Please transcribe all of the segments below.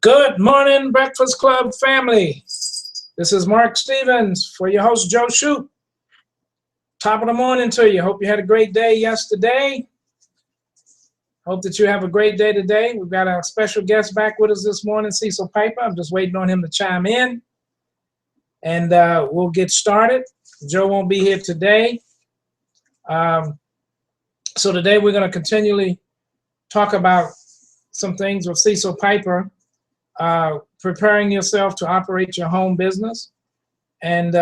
Good morning, Breakfast Club family. This is Mark Stevens for your host, Joe Shoup. Top of the morning to you. Hope you had a great day yesterday. Hope that you have a great day today. We've got a special guest back with us this morning, Cecil Piper. I'm just waiting on him to chime in. And we'll get started. Joe won't be here today. So today we're going to continually talk about some things with Cecil Piper. Preparing yourself to operate your home business, and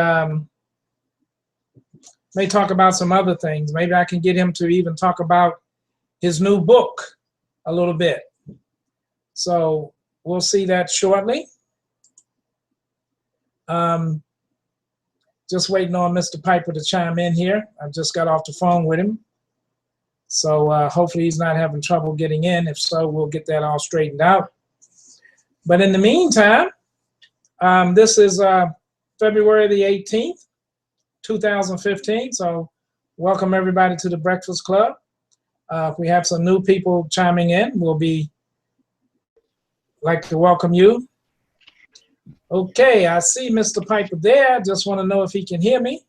may talk about some other things. Maybe I can get him to even talk about his new book a little bit. So we'll see that shortly. Just waiting on Mr. Piper to chime in here. I just got off the phone with him. So hopefully he's not having trouble getting in. If so, we'll get that all straightened out. But in the meantime, this is February the 18th, 2015. So welcome everybody to the Breakfast Club. If we have some new people chiming in, we'll be like to welcome you. Okay, I see Mr. Piper there. Just want to know if he can hear me.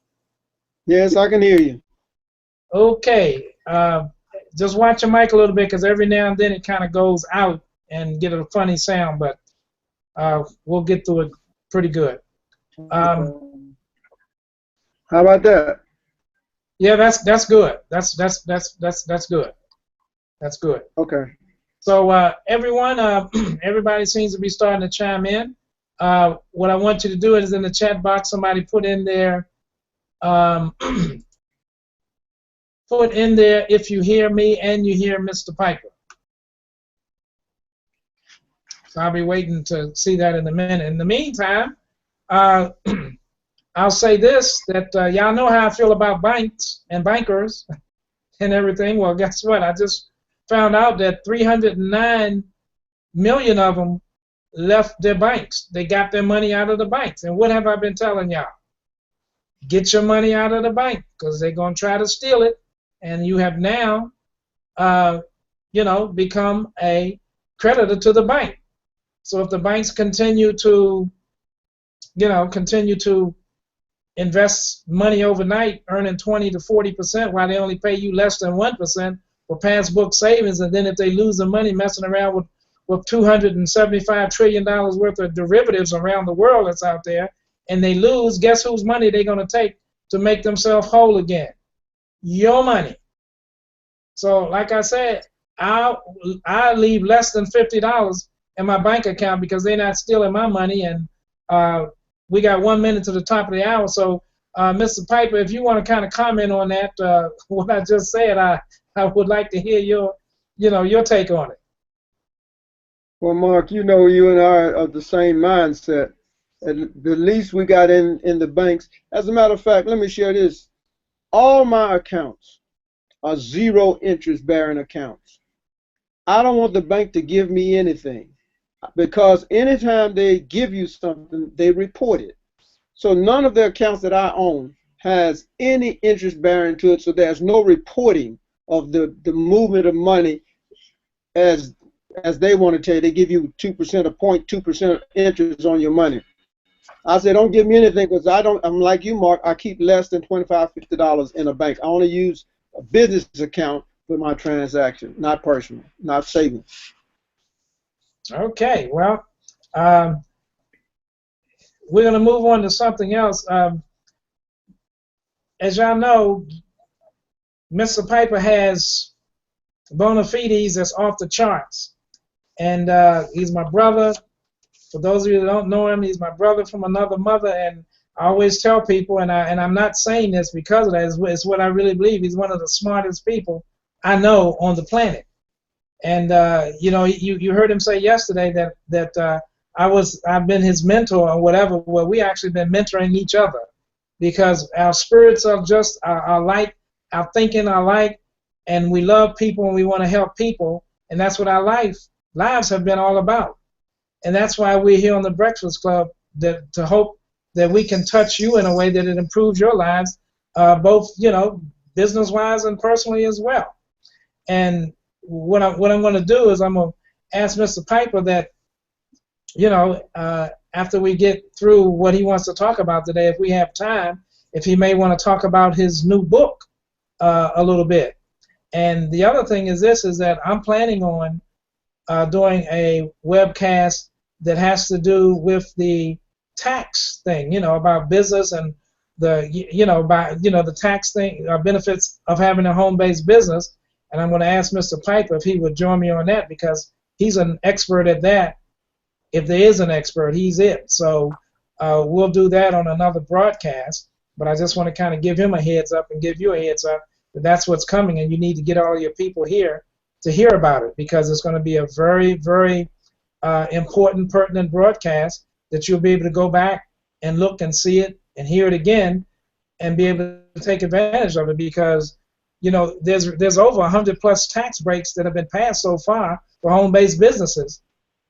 Yes, I can hear you. Okay, just watch your mic a little bit because every now and then it kind of goes out and get a funny sound, but we'll get through it pretty good. How about that? Yeah, that's good. That's good. That's good. Okay. So everyone, everybody seems to be starting to chime in. What I want you to do is in the chat box, somebody put in there if you hear me and you hear Mr. Piper. So I'll be waiting to see that in a minute. In the meantime, I'll say this, that y'all know how I feel about banks and bankers and everything. Well, guess what? I just found out that 309 million of them left their banks. They got their money out of the banks. And what have I been telling y'all? Get your money out of the bank because they're going to try to steal it. And you have now, become a creditor to the bank. So if the banks continue to invest money overnight, earning 20 to 40%, while they only pay you less than 1% for past book savings, and then if they lose the money messing around with $275 trillion worth of derivatives around the world that's out there, and they lose, guess whose money they're going to take to make themselves whole again? Your money. So like I said, I'll leave less than $50 in my bank account because they're not stealing my money. And we got 1 minute to the top of the hour. So, Mr. Piper, if you want to kind of comment on that, what I just said, I would like to hear your take on it. Well, Mark, you and I are of the same mindset. At the least we got in the banks. As a matter of fact, let me share this. All my accounts are zero interest bearing accounts. I don't want the bank to give me anything because anytime they give you something, they report it. So none of the accounts that I own has any interest bearing to it, so there's no reporting of the movement of money as they want to tell you. They give you 2% or 0.2% interest on your money. I said, don't give me anything because I'm like you, Mark. I keep less than $25, $50 in a bank. I only use a business account for my transaction, not personal, not savings. Okay, well, we're going to move on to something else. As y'all know, Mr. Piper has bona fides that's off the charts. And he's my brother. For those of you that don't know him, he's my brother from another mother. And I always tell people, and I'm not saying this because of that, it's what I really believe. He's one of the smartest people I know on the planet. And you heard him say yesterday that I've been his mentor or whatever. Well, we actually been mentoring each other because our spirits are just alike, our thinking are alike, and we love people and we want to help people, and that's what our lives have been all about. And that's why we're here on the Breakfast Club, to hope that we can touch you in a way that it improves your lives, both business-wise and personally as well. And what I'm going to do is I'm going to ask Mr. Piper that after we get through what he wants to talk about today, if we have time, if he may want to talk about his new book a little bit. And the other thing is this, is that I'm planning on doing a webcast that has to do with the tax thing, about business and the tax thing, benefits of having a home-based business. And I'm going to ask Mr. Piper if he would join me on that, because he's an expert at that. If there is an expert, he's it. So we'll do that on another broadcast. But I just want to kind of give him a heads up and give you a heads up that that's what's coming, and you need to get all your people here to hear about it, because it's going to be a very, very important, pertinent broadcast that you'll be able to go back and look and see it and hear it again and be able to take advantage of it, because there's over 100 plus tax breaks that have been passed so far for home-based businesses.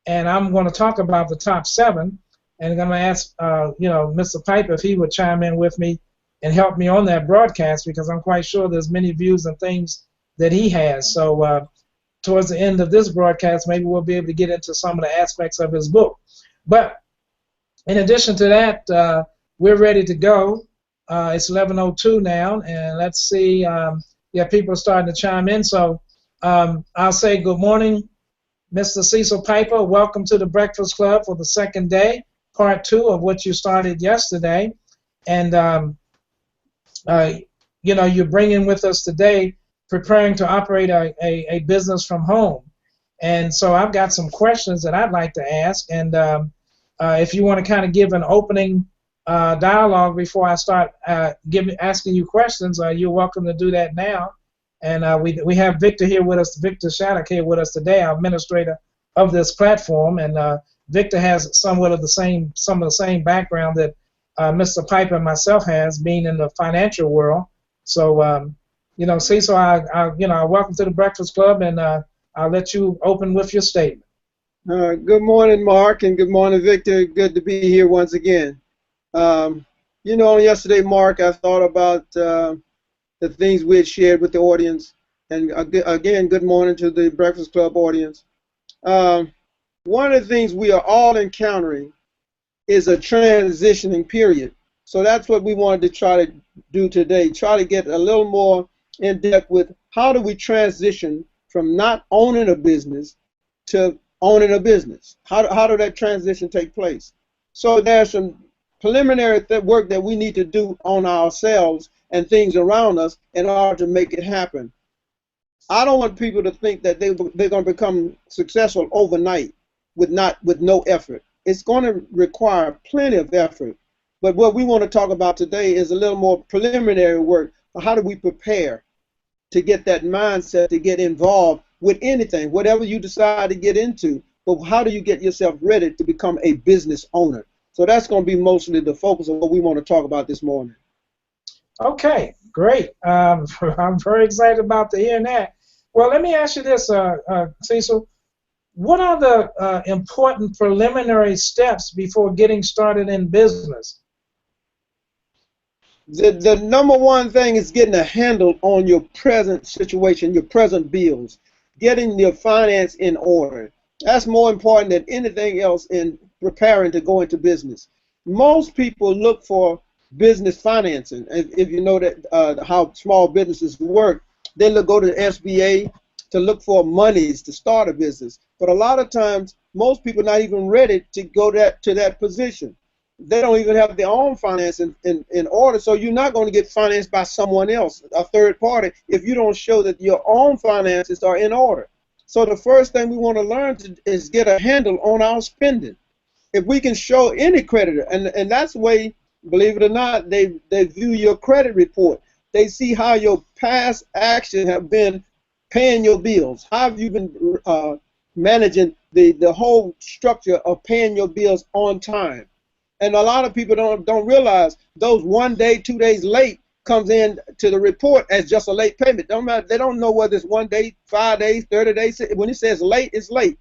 And I'm going to talk about the top 7, and I'm going to ask, Mr. Piper if he would chime in with me and help me on that broadcast, because I'm quite sure there's many views and things that he has. So towards the end of this broadcast, maybe we'll be able to get into some of the aspects of his book. But in addition to that, we're ready to go. It's 11:02 now, and let's see. People are starting to chime in. So I'll say good morning, Mr. Cecil Piper. Welcome to the Breakfast Club for the second day, part 2 of what you started yesterday. And you're bringing with us today preparing to operate a business from home. And so I've got some questions that I'd like to ask. And if you want to kind of give an opening dialogue before I start asking you questions, you're welcome to do that now. And we have Victor here with us, Victor Shattuck here with us today, our administrator of this platform. And Victor has some of the same background that Mr. Piper and myself has, being in the financial world. So, Cecil, welcome to the Breakfast Club, and I'll let you open with your statement. Good morning, Mark, and good morning, Victor. Good to be here once again. Yesterday, Mark, I thought about the things we had shared with the audience. And again, good morning to the Breakfast Club audience. One of the things we are all encountering is a transitioning period. So that's what we wanted to try to do today, try to get a little more in depth with how do we transition from not owning a business to owning a business. How do that transition take place? So there's some preliminary work that we need to do on ourselves and things around us in order to make it happen. I don't want people to think that they're going to become successful overnight with no effort. It's going to require plenty of effort. But what we want to talk about today is a little more preliminary work. How do we prepare to get that mindset, to get involved with anything, whatever you decide to get into? But how do you get yourself ready to become a business owner? So that's going to be mostly the focus of what we want to talk about this morning. Okay, great. I'm very excited about hearing that. Well, let me ask you this, Cecil. What are the important preliminary steps before getting started in business? The number one thing is getting a handle on your present situation, your present bills, getting your finance in order. That's more important than anything else in preparing to go into business. Most people look for business financing. If you know that how small businesses work, they go to the SBA to look for monies to start a business. But a lot of times, most people are not even ready to go to that position. They don't even have their own finance in order, so you're not going to get financed by someone else, a third party, if you don't show that your own finances are in order. So the first thing we want to learn is get a handle on our spending. If we can show any creditor, and that's the way, believe it or not, they view your credit report. They see how your past actions have been paying your bills. How have you been managing the whole structure of paying your bills on time? And a lot of people don't realize those 1 day, 2 days late comes in to the report as just a late payment. They don't know whether it's 1 day, 5 days, 30 days. When it says late, it's late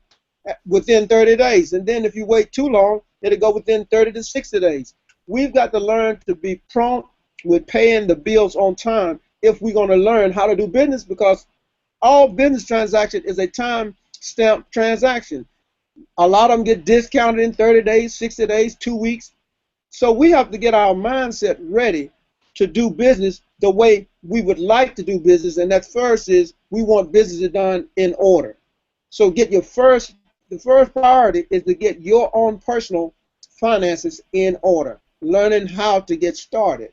within 30 days. And then if you wait too long, it'll go within 30 to 60 days. We've got to learn to be prompt with paying the bills on time if we're going to learn how to do business, because all business transaction is a time stamp transaction. A lot of them get discounted in 30 days, 60 days, 2 weeks. So we have to get our mindset ready to do business the way we would like to do business, and that first is we want business done in order. So the first priority is to get your own personal finances in order, learning how to get started.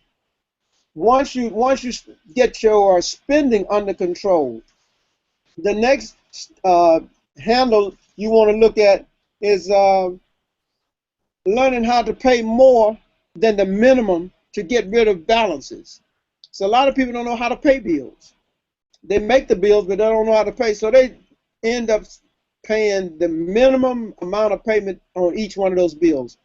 Once you get your spending under control, the next handle you want to look at is learning how to pay more than the minimum to get rid of balances. So a lot of people don't know how to pay bills. They make the bills, but they don't know how to pay. So they end up paying the minimum amount of payment on each one of those bills.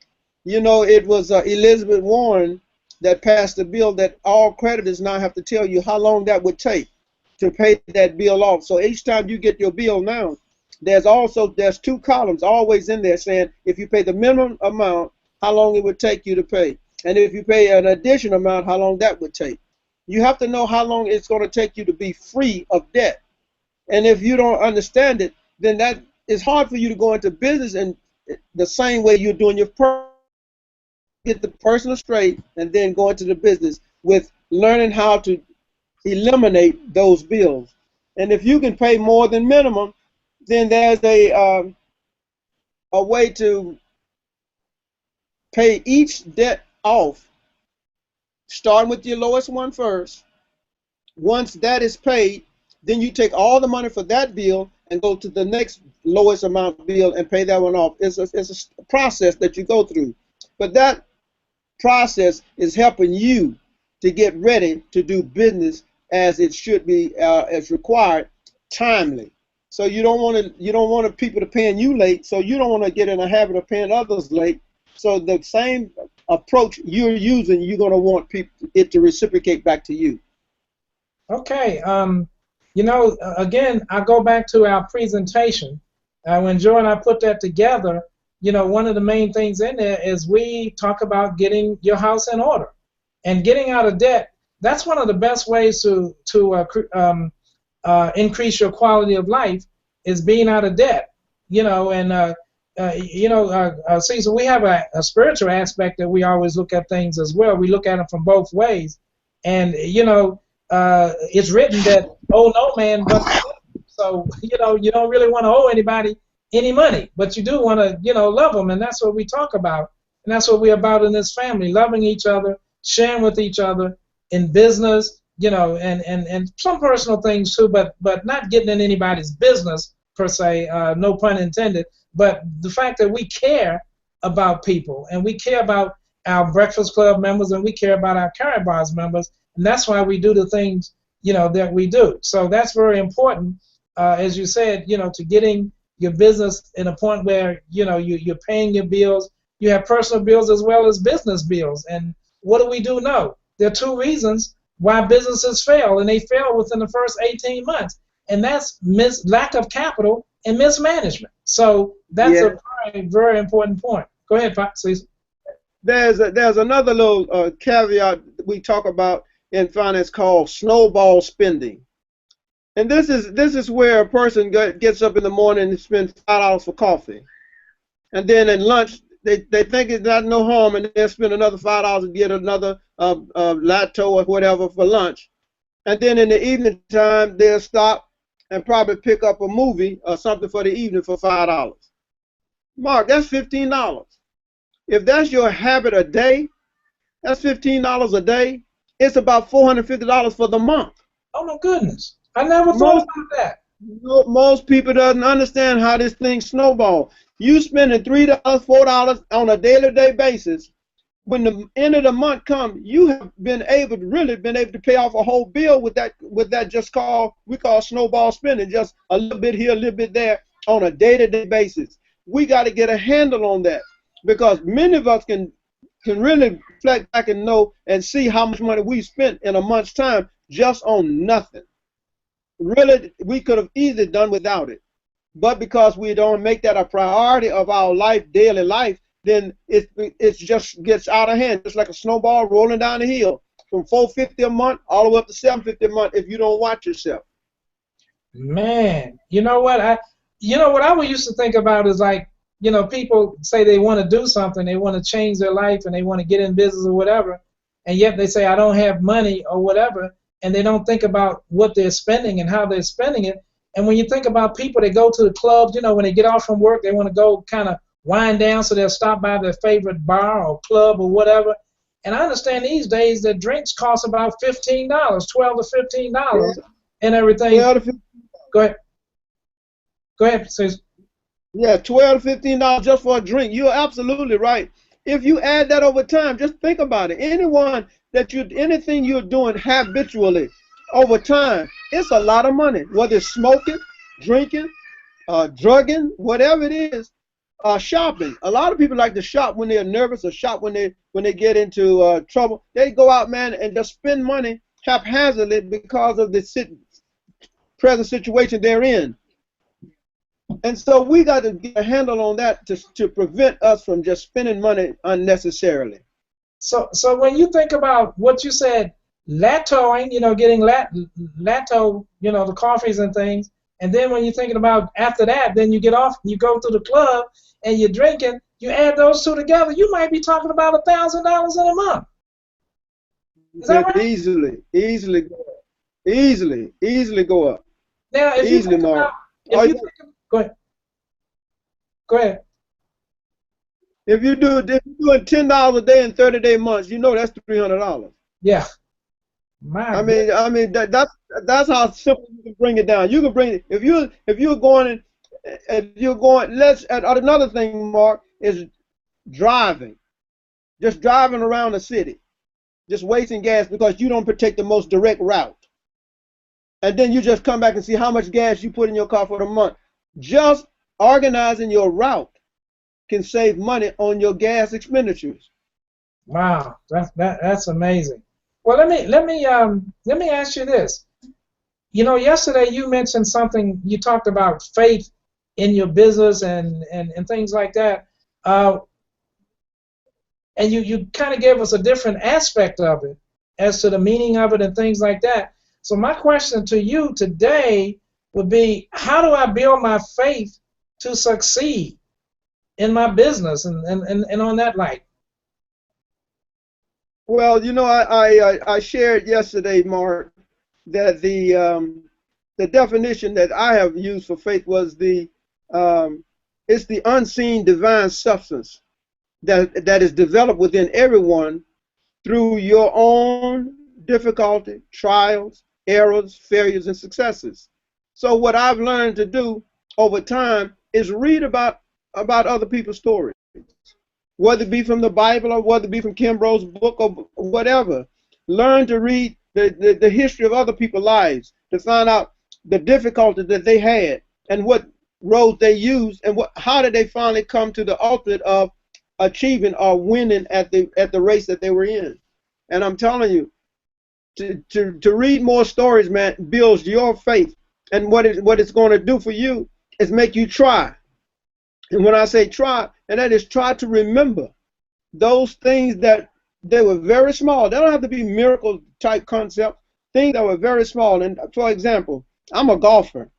You know, it was Elizabeth Warren that passed a bill that all creditors now have to tell you how long that would take to pay that bill off. So each time you get your bill now, there's 2 columns always in there saying if you pay the minimum amount, how long it would take you to pay. And if you pay an additional amount, how long that would take. You have to know how long it's going to take you to be free of debt. And if you don't understand it, then that is hard for you to go into business in the same way you're doing get the personal straight and then go into the business with learning how to eliminate those bills. And if you can pay more than minimum, then there's a way to pay each debt off, starting with your lowest one first. Once that is paid, then you take all the money for that bill and go to the next lowest amount bill and pay that one off. It's a process that you go through. But that process is helping you to get ready to do business as it should be, as required, timely. So you don't want people to paying you late. So you don't want to get in a habit of paying others late. So the same approach you're using, you're going to want it to reciprocate back to you. Okay. You know, again, I go back to our presentation. When Joe and I put that together, you know, one of the main things in there is we talk about getting your house in order and getting out of debt. That's one of the best ways to increase your quality of life is being out of debt. You know, and Cecil, we have a spiritual aspect that we always look at things as well. We look at them from both ways, and you know, it's written that owe no man but God. So you know, you don't really want to owe anybody any money, but you do want to, you know, love them, and that's what we talk about, and that's what we're about in this family: loving each other, sharing with each other in business, you know, and some personal things too, but not getting in anybody's business per se, no pun intended. But the fact that we care about people, and we care about our Breakfast Club members, and we care about our Karatbars members, and that's why we do the things, you know, that we do. So that's very important, as you said, you know, to getting your business in a point where, you know, you're paying your bills. You have personal bills as well as business bills. And what do we do now? There are 2 reasons why businesses fail, and they fail within the first 18 months. And that's lack of capital and mismanagement. So that's a very, very important point. Go ahead, Cecil. There's another little caveat we talk about in finance called snowball spending. And this is where a person gets up in the morning and spends $5 for coffee, and then at lunch they think it's not no harm, and they'll spend another $5 and get another Lotto or whatever for lunch, and then in the evening time they'll stop and probably pick up a movie or something for the evening for $5. Mark, that's $15. If that's your habit a day, that's $15 a day. It's about $450 for the month. Oh my goodness. I never thought about that. Most people doesn't understand how this thing snowball. You spending $3, $4 on a daily basis. When the end of the month comes, you have really been able to pay off a whole bill with that we call snowball spending, just a little bit here, a little bit there on a day-to-day basis. We got to get a handle on that, because many of us can really reflect back and know and see how much money we spent in a month's time just on nothing. Really, we could have easily done without it. But because we don't make that a priority of our life, daily life, then it just gets out of hand. It's like a snowball rolling down the hill from $450 a month all the way up to $750 a month if you don't watch yourself. Man, you know what? I used to think about is like you know, people say they want to do something, they want to change their life, and they want to get in business or whatever, and yet they say, I don't have money or whatever, and they don't think about what they're spending and how they're spending it. And when you think about people that go to the clubs, you know, when they get off from work, they want to go kind of wind down, so they'll stop by their favorite bar or club or whatever. And I understand these days that drinks cost about $15, $12 to $15, and everything. Go ahead. Go ahead, sis. Yeah, $12 to $15 just for a drink. You're absolutely right. If you add that over time, just think about it. Anything you're doing habitually over time, it's a lot of money. Whether it's smoking, drinking, drugging, whatever it is, shopping. A lot of people like to shop when they're nervous or shop when they get into trouble. They go out, man, and just spend money haphazardly because of the present situation they're in. And so we got to get a handle on that to prevent us from just spending money unnecessarily. So when you think about what you said, lattoing, you know, getting latto, you know, the coffees and things, and then when you're thinking about after that, then you get off, you go to the club and you're drinking, you add those two together, you might be talking about $1,000 in a month. Is that right? Easily go up. Now, if you think about, go ahead. Go ahead. If you're doing $10 a day in 30-day months, you know that's $300. Yeah. I mean that's how simple you can bring it down. You can bring it if you're going. Another thing, Mark, is driving. Just driving around the city, just wasting gas because you don't take the most direct route. And then you just come back and see how much gas you put in your car for the month. Just organizing your route can save money on your gas expenditures. Wow, that's amazing. Well, let me ask you this. You know, yesterday you mentioned something. You talked about faith in your business and things like that. And you kind of gave us a different aspect of it as to the meaning of it and things like that. So my question to you today would be, how do I build my faith to succeed in my business and on that light? Well, you know, I shared yesterday, Mark, that the definition that I have used for faith was it's the unseen divine substance that is developed within everyone through your own difficulty, trials, errors, failures, and successes. So what I've learned to do over time is read about other people's stories, whether it be from the Bible or whether it be from Kimbrough's book or whatever. Learn to read the history of other people's lives to find out the difficulties that they had and what road they used and how did they finally come to the ultimate of achieving or winning at the race that they were in. And I'm telling you, to read more stories, man, builds your faith. And what it's going to do for you is make you try. And when I say try, and that is try to remember those things that they were very small. They don't have to be miracle type concepts. Things that were very small. And for example, I'm a golfer.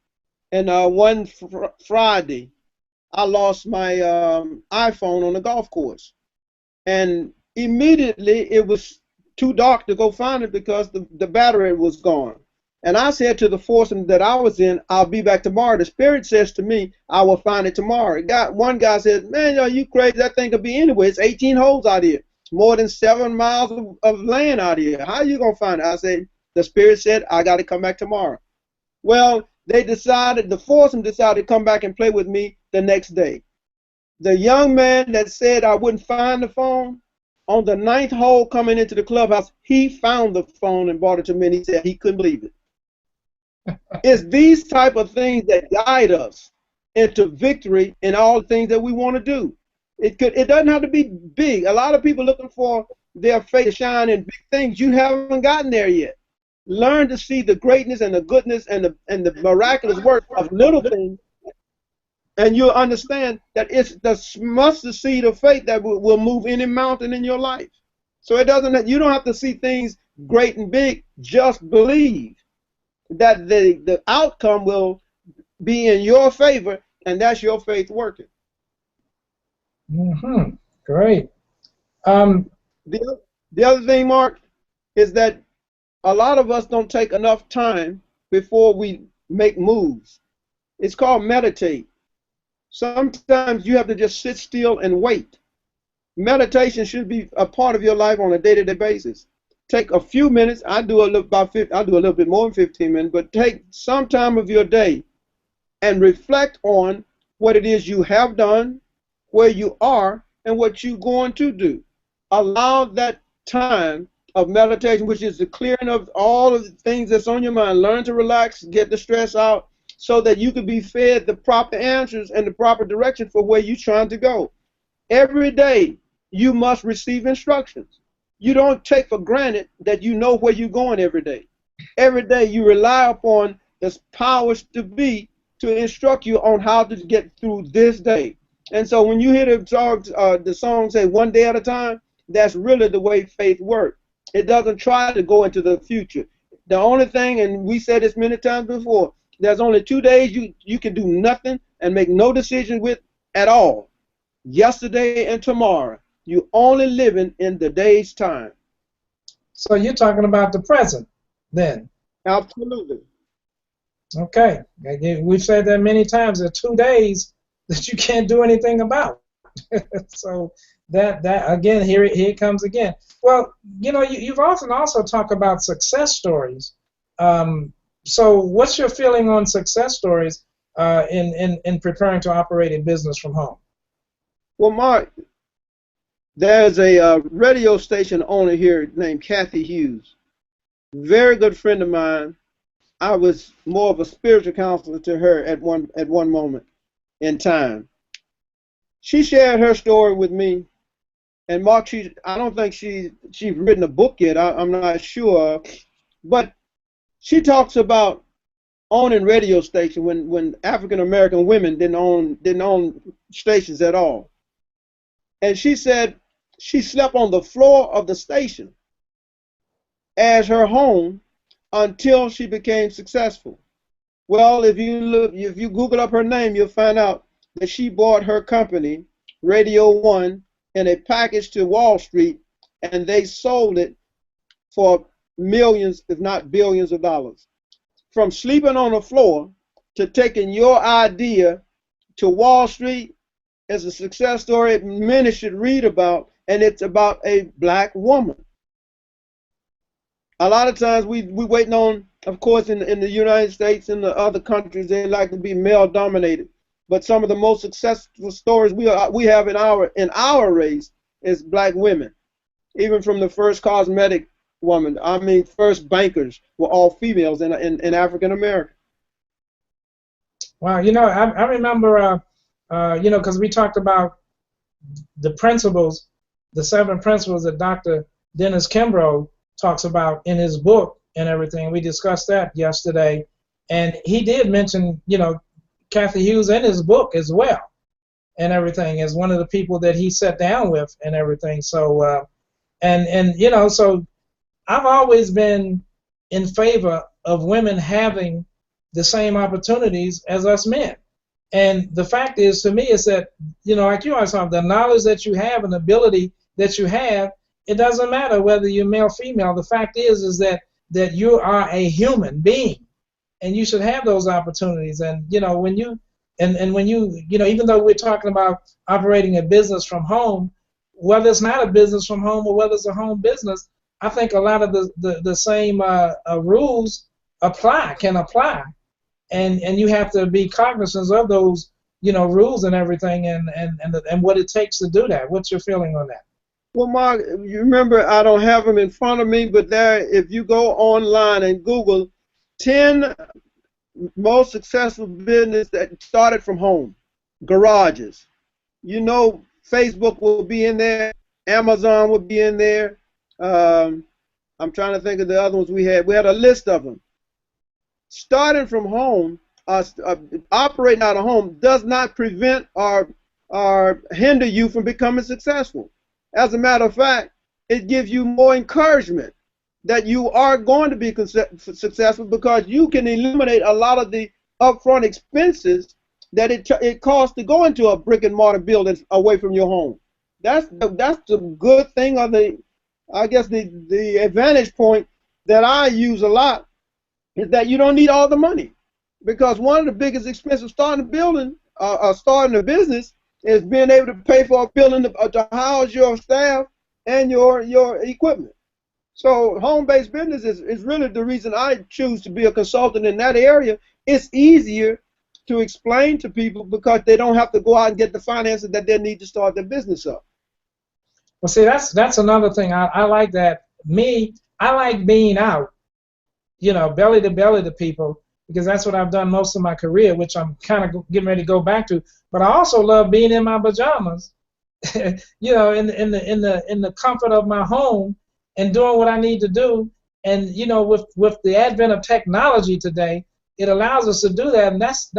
And one Friday, I lost my iPhone on the golf course. And immediately it was too dark to go find it because the battery was gone. And I said to the foursome that I was in, I'll be back tomorrow. The Spirit says to me, I will find it tomorrow. One guy said, man, are you crazy? That thing could be anywhere. It's 18 holes out here. More than 7 miles of land out here. How are you going to find it? I said, the Spirit said, I got to come back tomorrow. Well, the foursome decided to come back and play with me the next day. The young man that said I wouldn't find the phone, on the 9th hole coming into the clubhouse, he found the phone and brought it to me, and he said he couldn't believe it. It's these type of things that guide us into victory in all the things that we want to do. It doesn't have to be big. A lot of people looking for their faith to shine in big things. You haven't gotten there yet. Learn to see the greatness and the goodness and the miraculous work of little things, and you'll understand that it's the mustard seed of faith that will move any mountain in your life. So you don't have to see things great and big. Just believe that the outcome will be in your favor, and that's your faith working. Mm-hmm. Great. Um, The other thing, Mark, is that a lot of us don't take enough time before we make moves. It's called meditate. Sometimes you have to just sit still and wait. Meditation should be a part of your life on a day-to-day basis. Take a few minutes. I do a little bit more than 15 minutes, but take some time of your day and reflect on what it is you have done, where you are, and what you're going to do. Allow that time of meditation, which is the clearing of all of the things that's on your mind. Learn to relax, get the stress out, so that you can be fed the proper answers and the proper direction for where you're trying to go. Every day, you must receive instructions. You don't take for granted that you know where you're going every day. Every day, you rely upon the powers to be to instruct you on how to get through this day. And so when you hear the song say one day at a time, that's really the way faith works. It doesn't try to go into the future. The only thing, and we said this many times before, there's only 2 days you can do nothing and make no decision with at all. Yesterday and tomorrow. You only living in the day's time. so you're talking about the present then. Absolutely. Okay. We've said that many times. There are 2 days that you can't do anything about. So that again, here it comes again. Well, you've often also talked about success stories. So what's your feeling on success stories in preparing to operate a business from home? Well, Mark, there's a radio station owner here named Kathy Hughes. Very good friend of mine. I was more of a spiritual counselor to her at one moment in time. She shared her story with me, and Mark, I don't think she's written a book yet. I'm not sure, but she talks about owning radio station when African American women didn't own stations at all. And she said she slept on the floor of the station as her home until she became successful. Well, if you Google up her name, you'll find out that she bought her company, Radio One, in a package to Wall Street, and they sold it for millions, if not billions of dollars. From sleeping on the floor to taking your idea to Wall Street is a success story many should read about, and it's about a black woman. A lot of times we waiting on, of course, in the United States and the other countries, they like to be male dominated. But some of the most successful stories we have in our race is black women. Even from the first cosmetic woman, first bankers were all females in African America. Wow, I remember, because we talked about the principles, the 7 principles that Dr. Dennis Kimbrough talks about in his book and everything. We discussed that yesterday, and he did mention, Kathy Hughes in his book as well, and everything, as one of the people that he sat down with and everything. So, so I've always been in favor of women having the same opportunities as us men. And the fact is, to me, is that, like you always talk, the knowledge that you have and ability that you have, it doesn't matter whether you're male or female. The fact is that you are a human being, and you should have those opportunities. And when you even though we're talking about operating a business from home, whether it's not a business from home or whether it's a home business, I think a lot of the same rules can apply, and you have to be cognizant of those rules and everything, and what it takes to do that. What's your feeling on that? Well, Mark, you remember, I don't have them in front of me, but if you go online and Google 10 most successful business that started from home, garages, Facebook will be in there, Amazon will be in there. I'm trying to think of the other ones we had. We had a list of them. Starting from home, operating out of home does not prevent or hinder you from becoming successful. As a matter of fact, it gives you more encouragement that you are going to be successful, because you can eliminate a lot of the upfront expenses that it costs to go into a brick and mortar building away from your home. That's the good thing, or I guess the advantage point that I use a lot is that you don't need all the money, because one of the biggest expenses of starting a building, starting a business, is being able to pay for a building to house your staff and your equipment. So home-based business is really the reason I choose to be a consultant in that area. It's easier to explain to people because they don't have to go out and get the finances that they need to start their business up. Well, see, that's another thing. I like that. I like being out, belly to belly to people, because that's what I've done most of my career, which I'm kind of getting ready to go back to. But I also love being in my pajamas, in the comfort of my home and doing what I need to do. And with the advent of technology today, it allows us to do that, and that's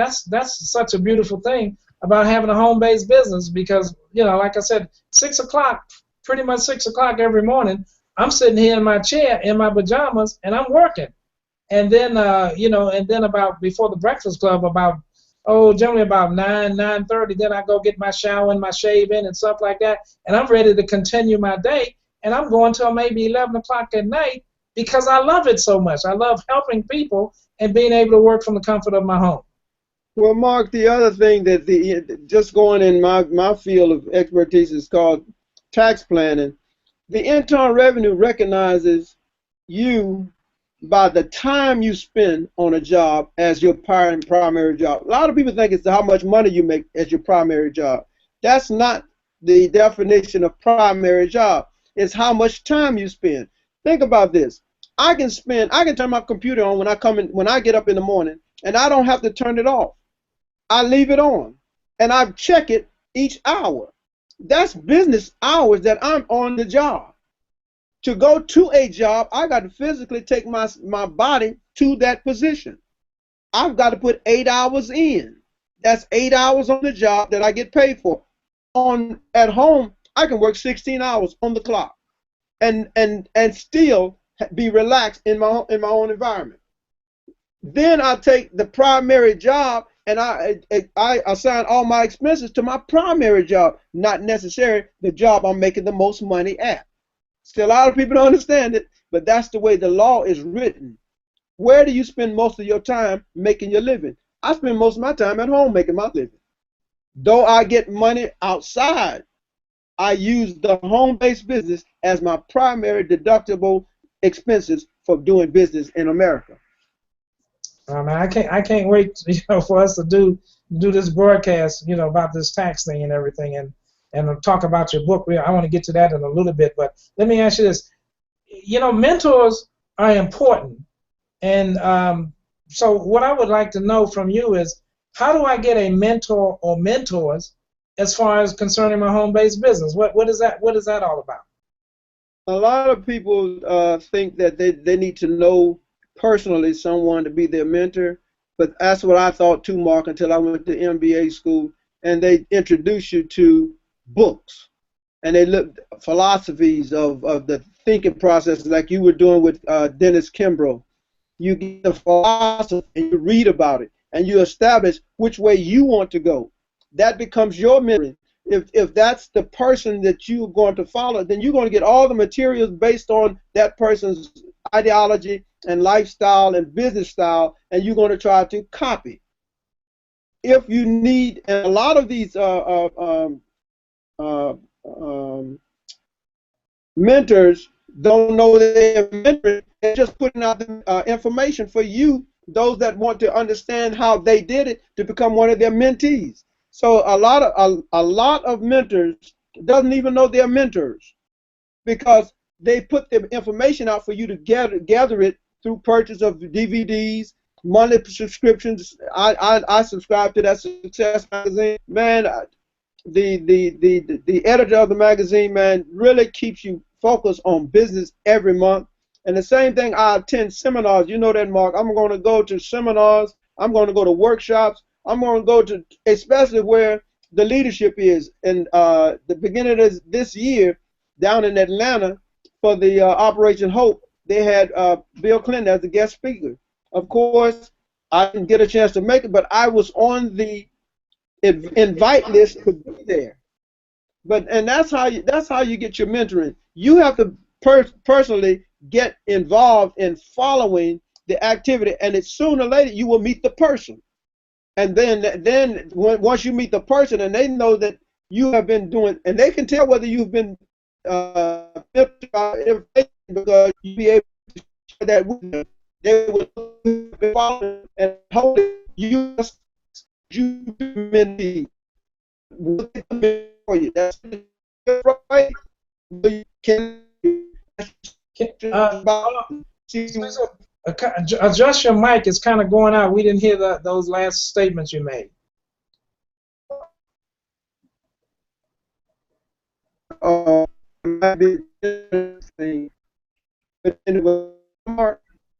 such a beautiful thing about having a home-based business, because like I said, 6 o'clock, pretty much 6 o'clock every morning, I'm sitting here in my chair in my pajamas and I'm working. And then and then about before the Breakfast Club, generally about 9:30, then I go get my shower and my shave in and stuff like that, and I'm ready to continue my day, and I'm going till maybe 11 o'clock at night, because I love it so much. I love helping people and being able to work from the comfort of my home. Well, Mark, the other thing that just going in my field of expertise is called tax planning. The Internal Revenue recognizes you by the time you spend on a job as your primary job. A lot of people think it's how much money you make as your primary job. That's not the definition of primary job. It's how much time you spend. Think about this. I can turn my computer on when I get up in the morning, and I don't have to turn it off. I leave it on, and I check it each hour. That's business hours that I'm on the job. To go to a job, I got to physically take my body to that position. I've got to put 8 hours in. That's 8 hours on the job that I get paid for. At home, I can work 16 hours on the clock, and still be relaxed in my own environment. Then I take the primary job and I assign all my expenses to my primary job, not necessarily the job I'm making the most money at. Still, a lot of people don't understand it, but that's the way the law is written. Where do you spend most of your time making your living? I spend most of my time at home making my living. Though I get money outside, I use the home-based business as my primary deductible expenses for doing business in America. Man, I can't wait, for us to do this broadcast, about this tax thing and everything, and talk about your book. I want to get to that in a little bit, but let me ask you this. Mentors are important, and so what I would like to know from you is, how do I get a mentor or mentors as far as concerning my home-based business? What is that all about? A lot of people think that they need to know personally someone to be their mentor, but that's what I thought too, Mark, until I went to MBA school, and they introduce you to books, and they look philosophies of the thinking process, like you were doing with Dennis Kimbrough. You get the philosophy and you read about it, and you establish which way you want to go. That becomes your mentoring. If that's the person that you're going to follow, then you're going to get all the materials based on that person's ideology and lifestyle and business style, and you're going to try to copy. If you need, and a lot of these mentors don't know they're mentoring, they're just putting out the information for you, those that want to understand how they did it, to become one of their mentees. So a lot of mentors doesn't even know they're mentors, because they put the information out for you to gather it through purchase of DVDs, monthly subscriptions. I subscribe to that Success magazine. Man, the editor of the magazine, man, really keeps you focused on business every month. And the same thing, I attend seminars. You know that, Mark. I'm going to go to seminars. I'm going to go to workshops. I'm going to go to, especially where the leadership is. And the beginning of this year, down in Atlanta, for the Operation Hope, they had Bill Clinton as the guest speaker. Of course, I didn't get a chance to make it, but I was on the invite list could be there. And that's how you get your mentoring. You have to personally get involved in following the activity, and it's sooner or later you will meet the person. And then once you meet the person and they know that you have been doing, and they can tell whether you've been because you be able to share that with them. They will be following and holding you mentee. For you. That's right. You can adjust your mic. It's kind of going out. We didn't hear those last statements you made.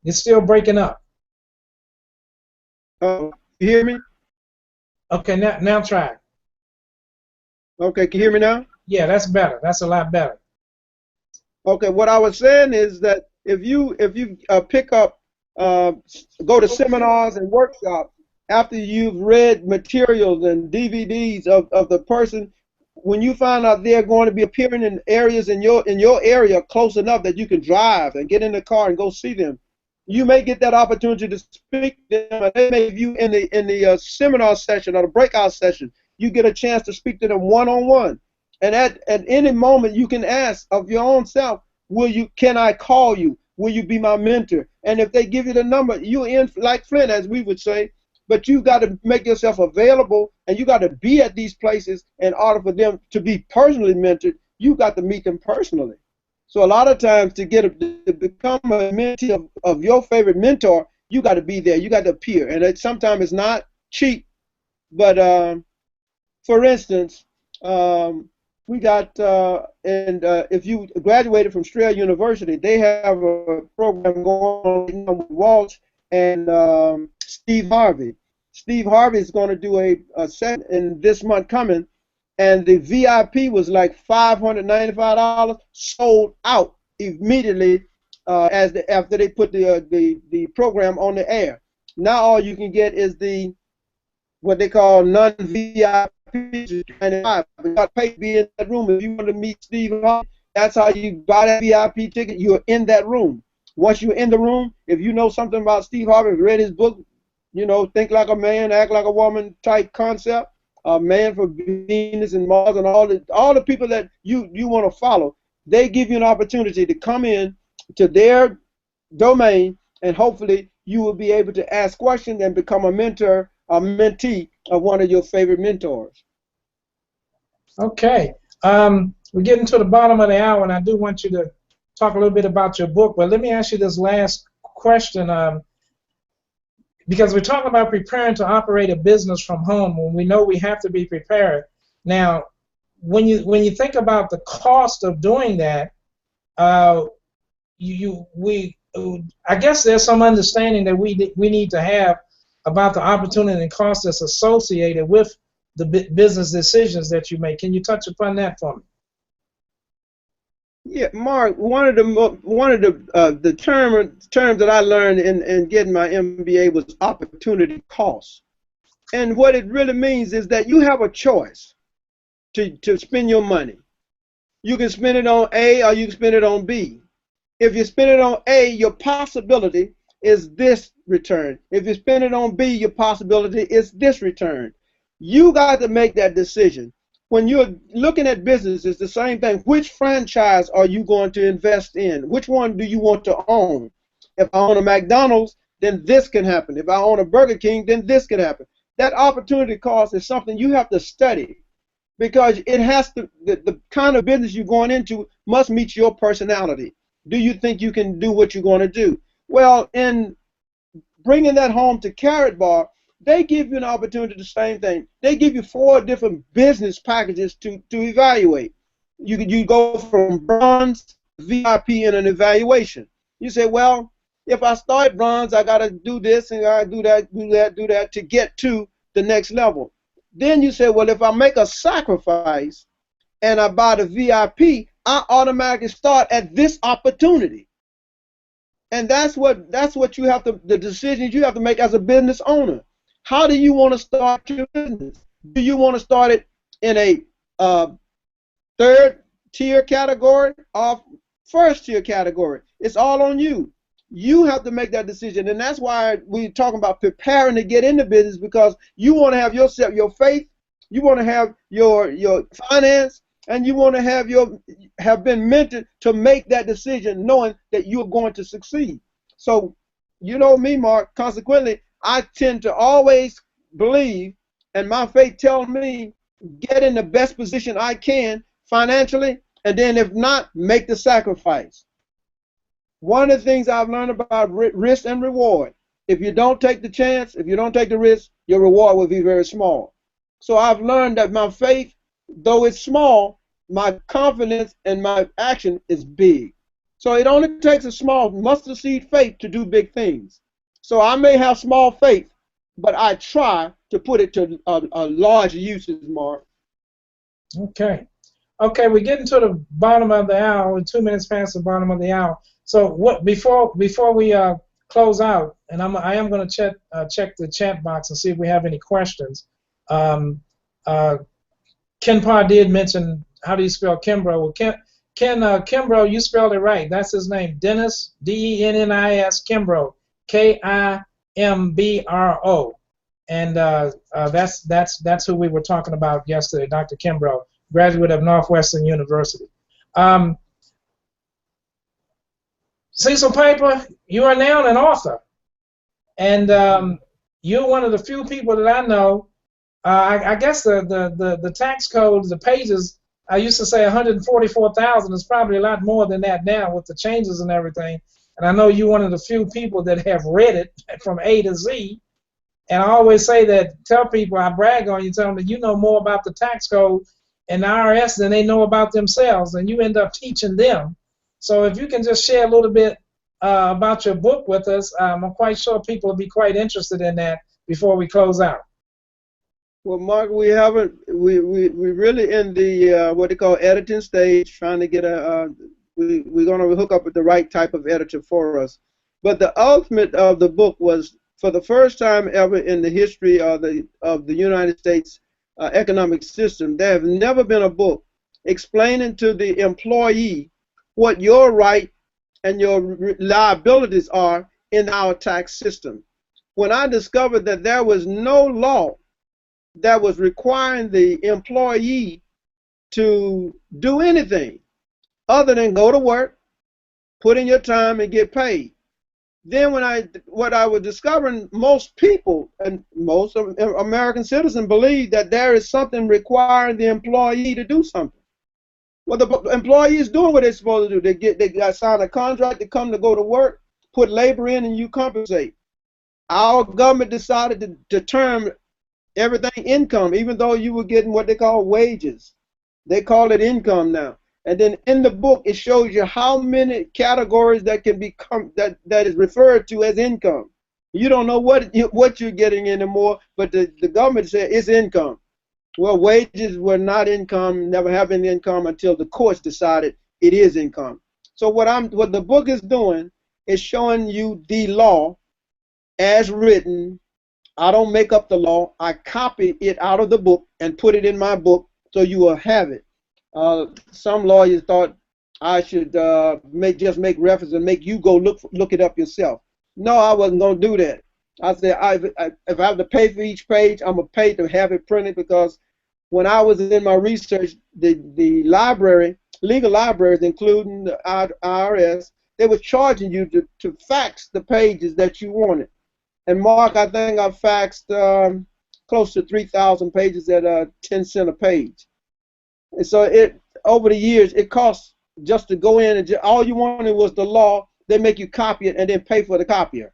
It's still breaking up. You hear me? Okay, now try. Okay, can you hear me now? Yeah, that's better. That's a lot better. Okay, what I was saying is that if you pick up, go to seminars and workshops after you've read materials and DVDs of the person, when you find out they're going to be appearing in areas in your area close enough that you can drive and get in the car and go see them, you may get that opportunity to speak to them. And they may view in the seminar session or the breakout session. You get a chance to speak to them one-on-one. And at any moment you can ask of your own self, can I call you? Will you be my mentor? And if they give you the number, you're in like Flint, as we would say, but you got to make yourself available, and you got to be at these places in order for them to be personally mentored. You got to meet them personally. So a lot of times to become a mentee of your favorite mentor, you got to be there. You got to appear. And sometimes it's not cheap, but for instance, we got, if you graduated from Strayer University, they have a program going on with Walsh and Steve Harvey. Steve Harvey is going to do a set in this month coming, and the VIP was like $595, sold out immediately after they put the program on the air. Now all you can get is what they call non-VIP. You got to pay to be in that room. If you want to meet Steve Harvey, that's how you buy that VIP ticket. You're in that room. Once you're in the room, if you know something about Steve Harvey, read his book, Think Like a Man, Act Like a Woman type concept, Man for Venus and Mars, and all the people that you want to follow, they give you an opportunity to come in to their domain, and hopefully you will be able to ask questions and become a mentor, a mentee of one of your favorite mentors. Okay. We're getting to the bottom of the hour, and I do want you to talk a little bit about your book, but let me ask you this last question. Because we're talking about preparing to operate a business from home, when we know we have to be prepared. Now, when you think about the cost of doing that, I guess there's some understanding that we need to have about the opportunity and cost that's associated with the business decisions that you make. Can you touch upon that for me? Yeah, Mark. One of the terms that I learned in getting my MBA was opportunity cost, and what it really means is that you have a choice to spend your money. You can spend it on A or you can spend it on B. If you spend it on A, your possibility is this return. If you spend it on B, your possibility is this return. You got to make that decision. When you're looking at business, it's the same thing. Which franchise are you going to invest in? Which one do you want to own? If I own a McDonald's, then this can happen. If I own a Burger King, then this can happen. That opportunity cost is something you have to study, because it has to, the kind of business you're going into must meet your personality. Do you think you can do what you're going to do? Well, in bringing that home to Carrot Bar, they give you an opportunity to do the same thing. They give you 4 different business packages to evaluate. You go from bronze, VIP, and an evaluation. You say, well, if I start bronze, I got to do this and I do that to get to the next level. Then you say, well, if I make a sacrifice and I buy the VIP, I automatically start at this opportunity. And that's what you have to, the decisions you have to make as a business owner. How do you want to start your business? Do you want to start it in a third tier category or first tier category? It's all on you. You have to make that decision, and that's why we're talking about preparing to get into business, because you want to have yourself, your faith, you want to have your finance, and you want to have been mentored to make that decision, knowing that you're going to succeed. So, you know me, Mark. Consequently, I tend to always believe, and my faith tells me, get in the best position I can financially, and then if not, make the sacrifice. One of the things I've learned about risk and reward, if you don't take the chance, if you don't take the risk, your reward will be very small. So I've learned that my faith, though it's small, my confidence and my action is big. So it only takes a small mustard seed faith to do big things. So I may have small faith, but I try to put it to a large usage, Mark. Okay. Okay, we're getting to the bottom of the hour. We're 2 minutes past the bottom of the hour. So what before we close out, and I am going to check the chat box and see if we have any questions. Ken Parr did mention, how do you spell Kimbrough? Well, Ken Kimbrough, you spelled it right. That's his name, Dennis, Dennis Kimbrough, Kimbro, and that's who we were talking about yesterday, Dr. Kimbrough, graduate of Northwestern University. Cecil Piper, you are now an author, and you're one of the few people that I know. I guess the tax codes, the pages, I used to say 144,000. It's probably a lot more than that now with the changes and everything. And I know you're one of the few people that have read it from A to Z. And I always say that, tell people, I brag on you, tell them that you know more about the tax code and the IRS than they know about themselves, and you end up teaching them. So if you can just share a little bit about your book with us, I'm quite sure people will be quite interested in that before we close out. Well, Mark, we really in the what they call editing stage, trying to get we're going to hook up with the right type of editor for us. But the ultimate of the book was, for the first time ever in the history of the United States economic system, there have never been a book explaining to the employee what your right and your liabilities are in our tax system. When I discovered that there was no law that was requiring the employee to do anything other than go to work, put in your time, and get paid, then what I was discovering, most people and most American citizens believe that there is something requiring the employee to do something. Well, the employee is doing what they're supposed to do. They got sign a contract to come to go to work, put labor in, and you compensate. Our government decided to term everything income, even though you were getting what they call wages. They call it income now. And then in the book, it shows you how many categories that can become that is referred to as income. You don't know what you're getting anymore, but the government said it's income. Well, wages were not income, never have been income until the courts decided it is income. So what the book is doing is showing you the law as written. I don't make up the law. I copy it out of the book and put it in my book so you will have it. Some lawyers thought I should just make reference and make you go look it up yourself. No, I wasn't going to do that. I said, if I have to pay for each page, I'm going to pay to have it printed, because when I was in my research, the library, legal libraries, including the IRS, they were charging you to fax the pages that you wanted. And Mark, I think I faxed close to 3,000 pages at 10 cents a page. And so over the years, it costs just to go in and all you wanted was the law. They make you copy it and then pay for the copier.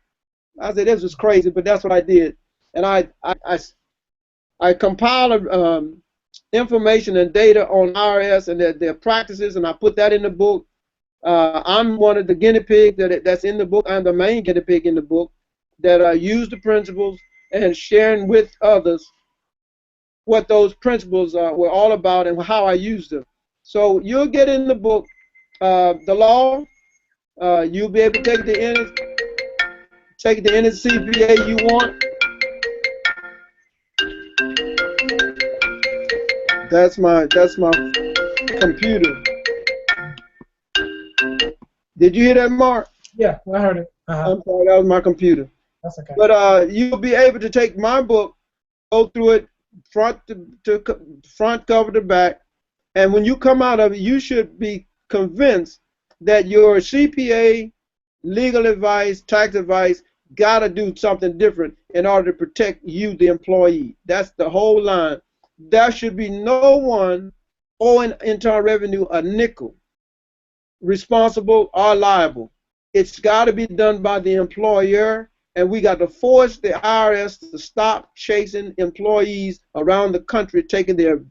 I said, this was crazy, but that's what I did. And I compiled information and data on IRS and their practices, and I put that in the book. I'm one of the guinea pigs that's in the book. I'm the main guinea pig in the book that use the principles and sharing with others what those principles were all about and how I used them. So you'll get in the book the law. You'll be able to take the NCBA you want. That's my computer. Did you hear that, Mark? Yeah, I heard it. I'm sorry, that was my computer. That's okay. But you'll be able to take my book, go through it front to front cover to back, and when you come out of it, you should be convinced that your CPA, legal advice, tax advice, got to do something different in order to protect you, the employee. That's the whole line. There should be no one owing Internal Revenue a nickel, responsible or liable. It's got to be done by the employer, and we got to force the IRS to stop chasing employees around the country, taking their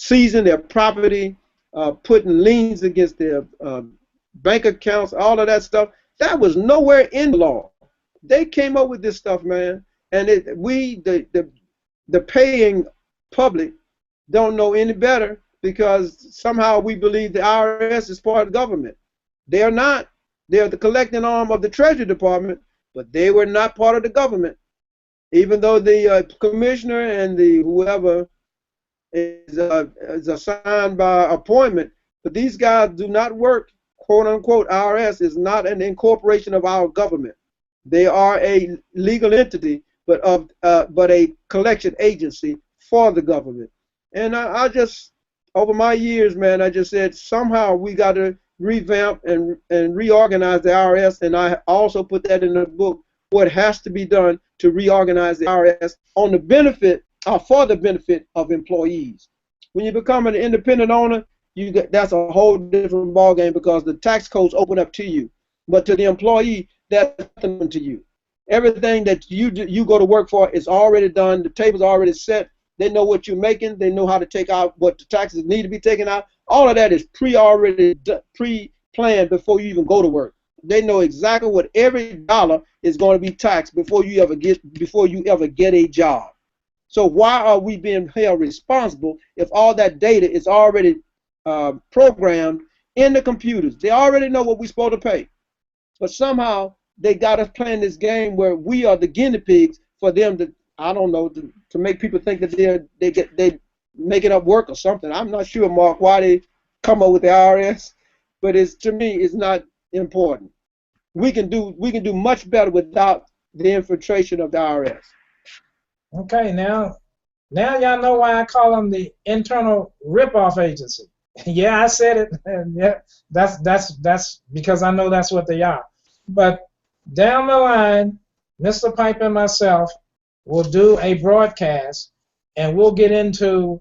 seizing their property, putting liens against their bank accounts, all of that stuff. That was nowhere in the law. They came up with this stuff, man, and the paying public don't know any better, because somehow we believe the IRS is part of the government. They are not. They are the collecting arm of the Treasury Department, but they were not part of the government. Even though the commissioner and the whoever is assigned by appointment, but these guys do not work, quote unquote. IRS is not an incorporation of our government. They are a legal entity, but a collection agency for the government. And I just, over my years, man, I just said somehow we got to revamp and reorganize the IRS, and I also put that in the book, what has to be done to reorganize the IRS on the benefit or for the benefit of employees. When you become an independent owner, that's a whole different ballgame, because the tax codes open up to you, but to the employee, that's nothing to you. Everything that you go to work for is already done. The table's already set. They know what you're making. They know how to take out what the taxes need to be taken out. All of that is pre-planned before you even go to work. They know exactly what every dollar is going to be taxed before you ever get a job. So why are we being held responsible if all that data is already programmed in the computers? They already know what we're supposed to pay, but somehow they got us playing this game where we are the guinea pigs for them to, I don't know, to make people think that they making up work or something. I'm not sure, Mark, why they come up with the IRS, but to me it's not important. We can do much better without the infiltration of the IRS. Okay, now y'all know why I call them the internal rip-off agency. Yeah, I said it. And yeah, that's because I know that's what they are. But down the line, Mr. Pipe and myself will do a broadcast, and we'll get into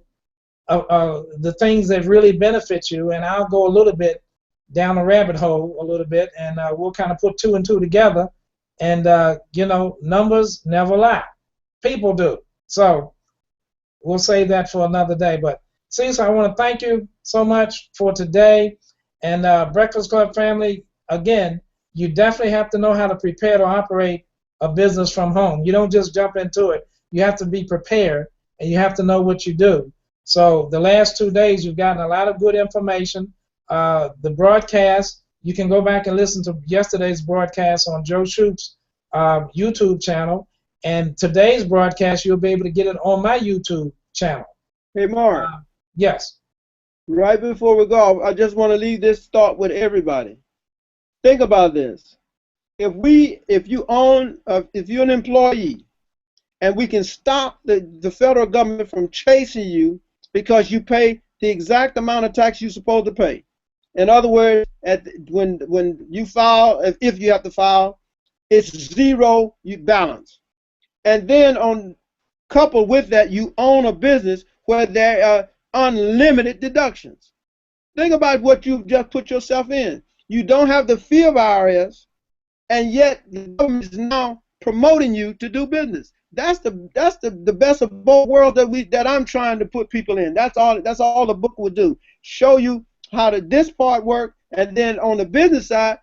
the things that really benefit you, and I'll go a little bit down the rabbit hole a little bit, and we'll kind of put two and two together, and numbers never lie. People do. So we'll save that for another day. But Cecil, I want to thank you so much for today, and Breakfast Club family, again, you definitely have to know how to prepare to operate a business from home. You don't just jump into it. You have to be prepared, and you have to know what you do. So the last 2 days, you've gotten a lot of good information. The broadcast, you can go back and listen to yesterday's broadcast on Joe Shoop's YouTube channel, and today's broadcast, you'll be able to get it on my YouTube channel. Hey, Mark. Yes. Right before we go, I just want to leave this thought with everybody. Think about this. If you're an employee, and we can stop the federal government from chasing you because you pay the exact amount of tax you're supposed to pay. In other words, when you file, if you have to file, it's zero balance. And then coupled with that, you own a business where there are unlimited deductions. Think about what you've just put yourself in. You don't have the fear of IRS, and yet the government is now promoting you to do business. That's the best of both worlds that I'm trying to put people in. That's all the book will do. Show you how this part work, and then on the business side,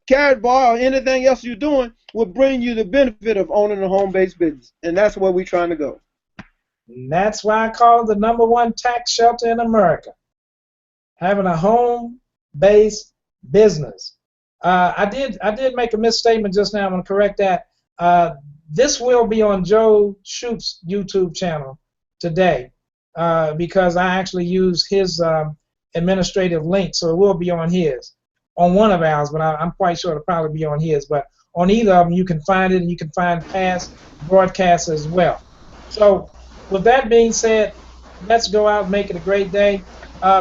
Carrot Bar or anything else you're doing will bring you the benefit of owning a home-based business, and that's where we're trying to go. And that's why I call it the #1 tax shelter in America. Having a home-based business. I did make a misstatement just now. I'm going to correct that. This will be on Joe Shoop's YouTube channel, today because I actually use his administrative link, so it will be on his, on one of ours, but I'm quite sure it'll probably be on his. But on either of them, you can find it, and you can find past broadcasts as well. So with that being said, let's go out and make it a great day.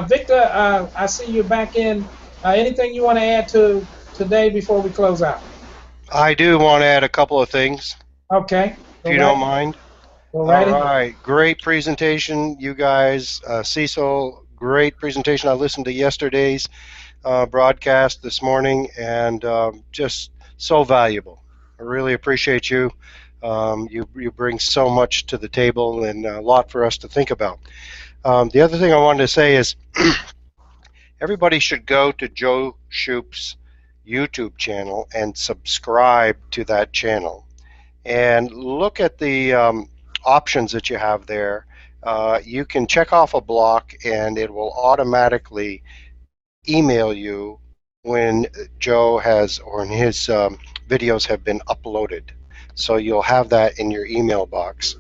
Victor, I see you back in. Anything you want to add to today before we close out? I do want to add a couple of things, Okay. if you don't mind. Go right All ahead. right, great presentation, you guys. Cecil, great presentation. I listened to yesterday's broadcast this morning, and just so valuable. I really appreciate you. You bring so much to the table and a lot for us to think about. The other thing I wanted to say is everybody should go to Joe Shoop's YouTube channel and subscribe to that channel and look at the options that you have there. You can check off a block and it will automatically email you when Joe has, or when his videos have been uploaded. So you'll have that in your email box.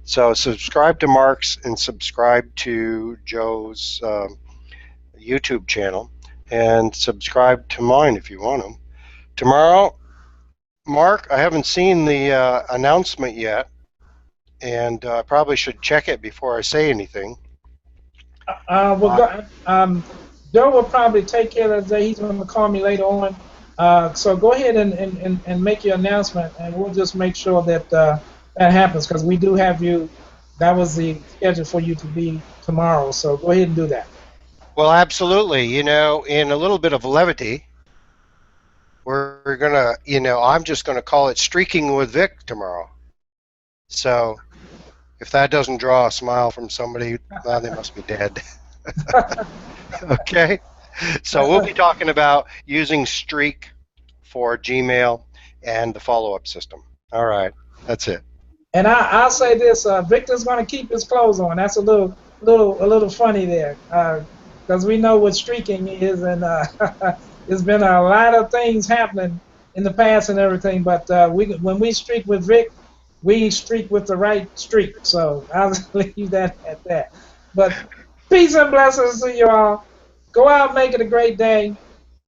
So subscribe to Mark's and subscribe to Joe's YouTube channel, and subscribe to mine if you want them. Tomorrow, Mark, I haven't seen the announcement yet, and I probably should check it before I say anything. Joe will probably take care of that. He's going to call me later on. So go ahead and make your announcement, and we'll just make sure that that happens, because we do have you. That was the schedule for you to be tomorrow. So go ahead and do that. Well, absolutely. You know, in a little bit of levity, we're gonna, you know, I'm just gonna call it Streaking with Vic tomorrow. So if that doesn't draw a smile from somebody, well, they must be dead. Okay. So we'll be talking about using Streak for Gmail and the follow-up system. All right, that's it. And I'll say this: Victor's going to keep his clothes on. That's a little funny there, because we know what streaking is, and there's been a lot of things happening in the past and everything. But when we streak with Vic, we streak with the right streak. So I'll leave that at that. But peace and blessings to you all. Go out and make it a great day.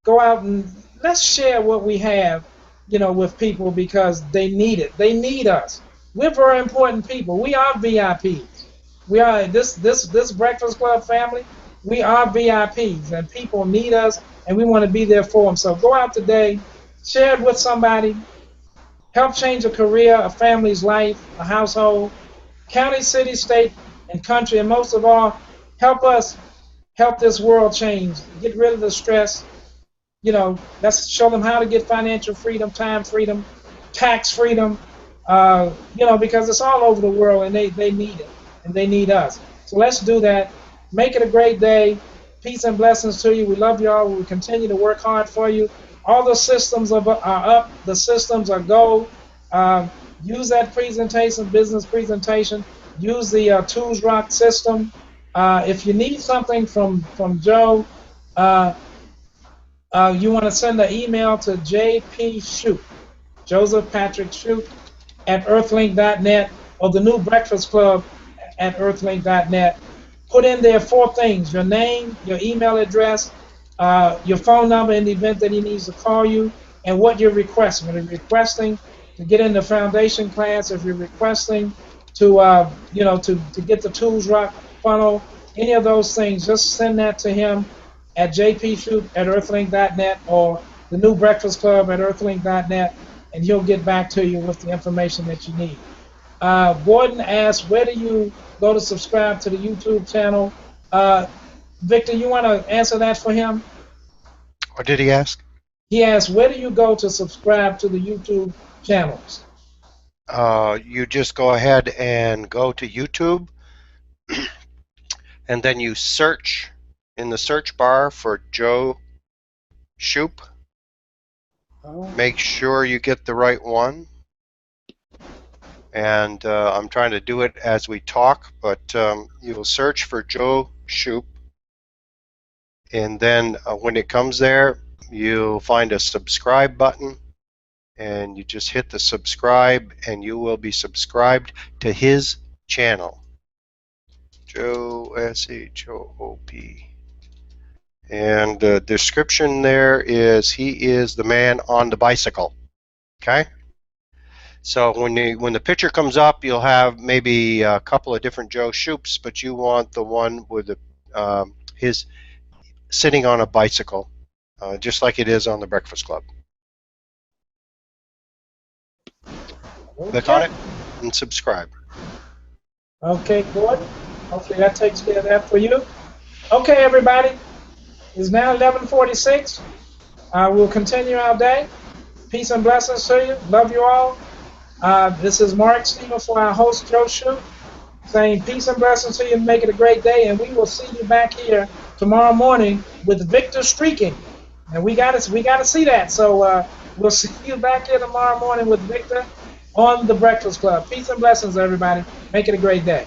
Go out and let's share what we have, with people, because they need it. They need us. We're very important people. We are VIPs. We are this Breakfast Club family. We are VIPs, and people need us, and we want to be there for them. So go out today, share it with somebody, help change a career, a family's life, a household, county, city, state, and country, and most of all, help us help this world change. Get rid of the stress. Let's show them how to get financial freedom, time freedom, tax freedom, because it's all over the world, and they need it, and they need us. So let's do that. Make it a great day. Peace and blessings to you. We love you all. We continue to work hard for you. All the systems are up. The systems are go. Use that presentation, business presentation. Use the Tools Rock system. If you need something from Joe, you want to send an email to JP Shoop, Joseph Patrick Shoop, at earthlink.net, or the New Breakfast Club at earthlink.net. Put in there 4 things: your name, your email address, your phone number in the event that he needs to call you, and what you're requesting. If you're requesting to get in the foundation class, if you're requesting to get the Tools Rock funnel, any of those things, just send that to him at jpshoop at earthlink.net, or the New Breakfast Club at earthlink.net, and he'll get back to you with the information that you need. Gordon asked, where do you go to subscribe to the YouTube channel? Victor, you want to answer that for him? What did he ask? He asked, where do you go to subscribe to the YouTube channels? You just go ahead and go to YouTube, and then you search in the search bar for Joe Shoop. Make sure you get the right one. And I'm trying to do it as we talk, but you will search for Joe Shoop, and then when it comes there, you'll find a subscribe button, and you just hit the subscribe, and you will be subscribed to his channel. Joe, S-H-O-O-P. And the description there is he is the man on the bicycle. Okay? So when the picture comes up, you'll have maybe a couple of different Joe Shoups, but you want the one with the his sitting on a bicycle, just like it is on the Breakfast Club. Click on it and subscribe. Okay, Gordon. Hopefully that takes care of that for you. Okay, everybody. It's now 11:46. We'll continue our day. Peace and blessings to you. Love you all. This is Mark Steven for our host, Joe Shoup, saying peace and blessings to you and make it a great day. And we will see you back here tomorrow morning with Victor streaking. And we gotta see that. So we'll see you back here tomorrow morning with Victor on the Breakfast Club. Peace and blessings, everybody. Make it a great day.